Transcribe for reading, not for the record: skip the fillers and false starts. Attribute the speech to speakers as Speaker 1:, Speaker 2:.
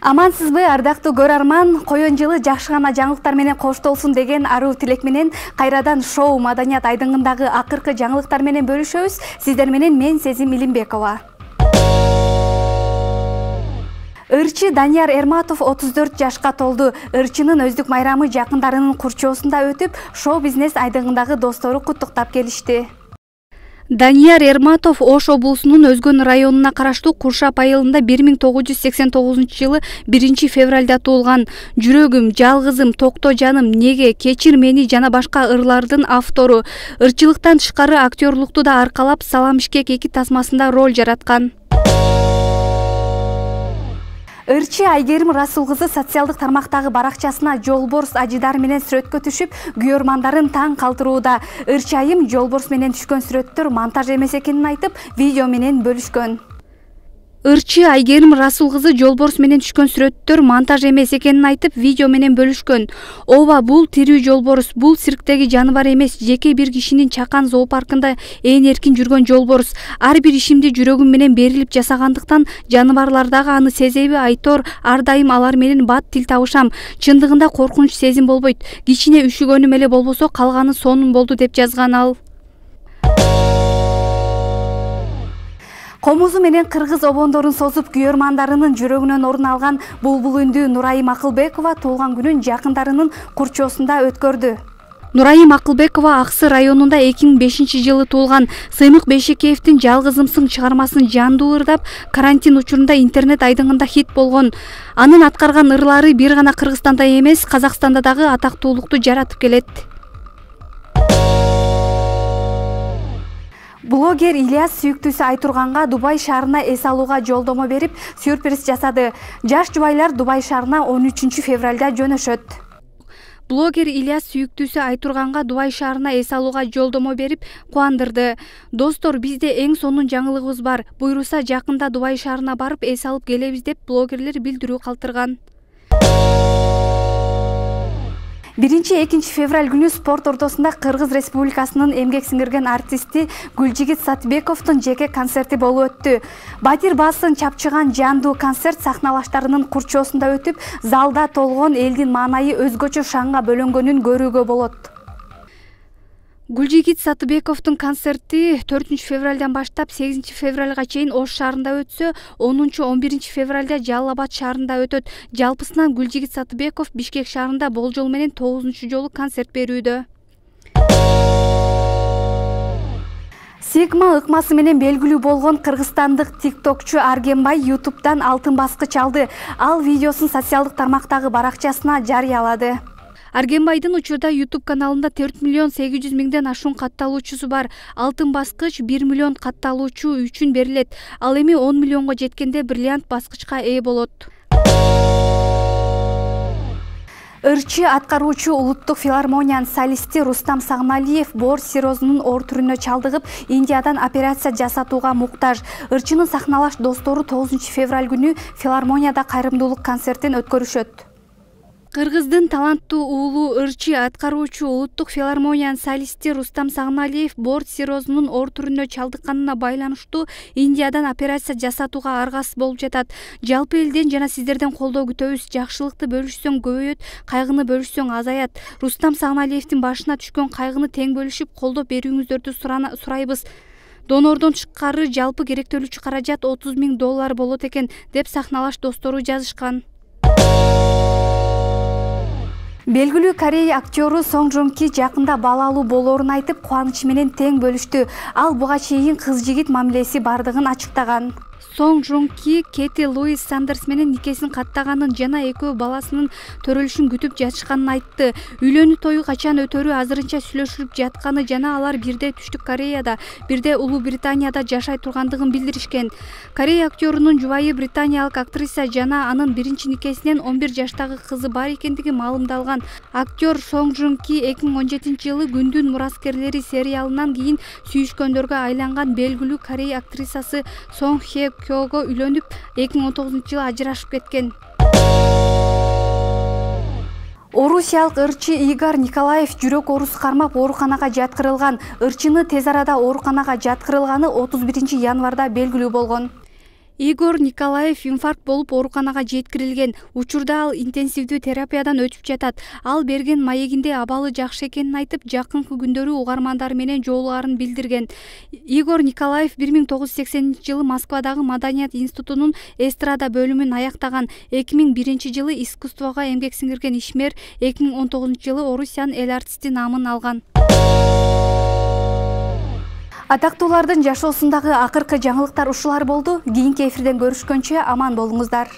Speaker 1: Амансызбы, ардактуу көрөрман, коен жылы жакшы гана жаңылыктар менен коштолсун деген аруу тилек менен кайрадан шоу Маданият айдыңындагы акыркы жаңылыктар менен бөлүшөбүз. Сиздер менен мен Сезим Илимбекова. Ырчы Данияр Эрматов 34 жашка толду. Ырчынын өздүк майрамы жакындарынын курчоосунда өтүп, шоу-бизнес айдыңындагы достору куттуктап келишти. Данияр Эрматов Ош облусунун Өзгөн районуна караштуу Куршап айылында 1989 жылы 1 февралда туулган. Жүрөгүм, жалгызым, токто жаным, неге, кечир мени жана башка ырлардын автору. Ырчылыктан тышкары актерлукту да аркалап Салам Ишкек 2 тасмасында роль жараткан. Ырчы Айгерим Расул кызы социалдык тармактагы баракчасына Жолборс ажыдар менен сүрөткө түшүп, күйөрмандарын таң калтырууда. Ырчы айым Жолборс менен түшкөн сүрөттөр монтаж эмес экенин айтып, видео менен бөлүшкөн. Ырчы Айгерим Расул кызы Жолборс менен түшкөн сүрөттөр монтаж эмес экенин айтып, видео менен бөлүшкөн. Ооба, бул тирүү Жолборс, бул цирктеги жаныбар эмес, жеке бир кишинин Чакан зоопаркында ээн эркин жүргөн Жолборс. Ар бир ишимди жүрөгүм менен берилип жасагандыктан жаныбарлар дагы аны сезеби Айтор, ар дайым алар менен бат тил табышам. Чындыгында коркунуч сезим болбойт. Кичине үшүгөнүм эле болбосо, калганы сонун болду деп жазган ал. Комузу менен кыргыз обондорун созуп күйөрмандарынын жүрөгүнөн орун алган булбул үндүү Нурайым Акылбекова туулган күнүн жакындарынын курчоосунда өткөрдү. Нурайым Акылбекова Аксы районунда 2005 жылы туулган. Сыймык Бейшекеевдин Жалгызымсың чыгармасын жандуу ырдап, карантин учурунда интернет айдыңында хит болгон. Анын аткарган ырлары бир гана Кыргызстанда эмес, Казакстанда дагы атактуулукту жаратып келет. Блогер Ильяс сүйүктүүсү Айтурганга Дубай шаарына эс алууга жолдомо берип, сюрприз жасады. Жаш жубайлар Дубай шаарына 13 февралда жөнөшөт. Блогер Ильяс сүйүктүүсү Айтурганга Дубай шаарына эс алууга жолдомо берип, кубандырды. Достор, бизде эң сонун жаңылыгыбыз бар. Буйруса жакында Дубай шаарына барып эс алып келебиз деп блогерлер билдирүү калтырган. 1-2 февраль күнү спорт ортосунда Кыргыз Республикасынын эмгек сиңирген артисти Гүлжигит Сатыбековдун жеке концерти болуп өттү. Батир баасын чапчыган жандуу концерт сахналаштарынын курчоосунда өтүп, залда толгон элдин маанайы өзгөчө шаңга бөлөнгөнүн көрүүгө болот. Гүлжигит Сатыбековдун концерти 4 февралдан баштап 8 февралга чейин Ош шаарында өтсө, 10-11 февралда Жалал Абад шаарында өтөт. Жалпысынан Гүлжигит Сатыбеков Бишкек шаарында болжол менен 9 жолу концерт берүүдө. Сигма ыкмасы менен белгилүү болгон кыргызстандык тиктокчу Аргенбай YouTube'дан алтын баскыч алды. Ал видеосун социалдык тармактагы баракчасына жарыялады. Аргенбайдын учурда YouTube каналында 4 миллион 800 миңден ашуун катталуучусу бар. Алтын баскыч 1 миллион катталуучу үчүн берилет. Ал эми 10 миллионго жеткенде бриллиант баскычка ээ болот. Ырчы аткаруучу улуттук филармониянын солисти Рустам Сагналиев боор сиррозунун оор түрүнө чалдыгып, Индиядан операция жасатууга муктаж. Ырчынын сахналаш достору 9 февраль күнү филармонияда кайрымдуулук концертин өткөрүшөт. Кыргыздын таланттуу уулу ырчы аткаруучу улуттук филармониянын солисти Рустам Сагналиев боор сиррозунун оор түрүнө чалдыкканына байланыштуу Индиядан операция жасатууга аргасыз болуп жатат. Жалпы элден жана сиздерден колдоо күтөбүз. Жакшылыкты бөлүшсөң көбөйөт, кайгыны бөлүшсөң азаят. Рустам Сагналиевдин башына түшкөн кайгыны тең бөлүшүп, колдоо берүүңүздөрдү сурайбыз. Донордон тышкары жалпы керектөлүүчү каражат $30 000 болот экен, деп сахналаш достору жазышкан. Белгилүү Корея актёру Сонг Жун Ки жакында балалуу болоорун айтып, кубанычы менен тең бөлүштү. Ал буга чейин кыз-жигит мамилеси бардыгын ачыктаган. Сонг Жун Ки Кэти Луис Сандерс менен никесин каттаганын жана экөө баласынын төрөлүшүн күтүп жатышканын айтты. Үйлөнүү тою качан өтөрү азырынча сүйлөшүлүп жатканы жана алар бирде Түштүк Кореяда, бирде Улуу Британияда жашай тургандыгын билдиришкен. Корея актёрунун жубайы британиялык актриса жана анын биринчи никесинен 11 жаштагы кызы бар экендиги маалымдалган. Актер Сонг Жун Ки 2017 жылы Күндүн мураскерлери сериалынан кийин сүйүшкөндөргө айланган белгилүү Корея актрисасы Сонг Хе Кёго үйлөнүп, 2019 жылы ажырашып кеткен. Орусиялык ырчы Игорь Николаев жүрөк оорусу кармап ооруканага жаткырылган. Ырчыны тез арада ооруканага жаткырылганы 31 январда белгилүү болгон. Игорь Николаев инфаркт болуп ооруканага жеткирилген. Учурда ал интенсивдүү терапиядан өтүп жатат. Ал берген маегинде абалы жакшы экенин айтып, жакынкы күндөрү угармандары менен жолугаарын билдирген. Игорь Николаев 1980-жылы Москвадагы Маданият институтунун эстрада бөлүмүн аяктаган. 2001-жылы искусствого эмгек сиңирген ишмер 2019-жылы Орусиянын эл артисти наамын алган. Атактуулардын жашоосундагы акыркы жаңылыктар ушулар болду. Кийинки эфирден көрүшкөнчө аман болуңуздар.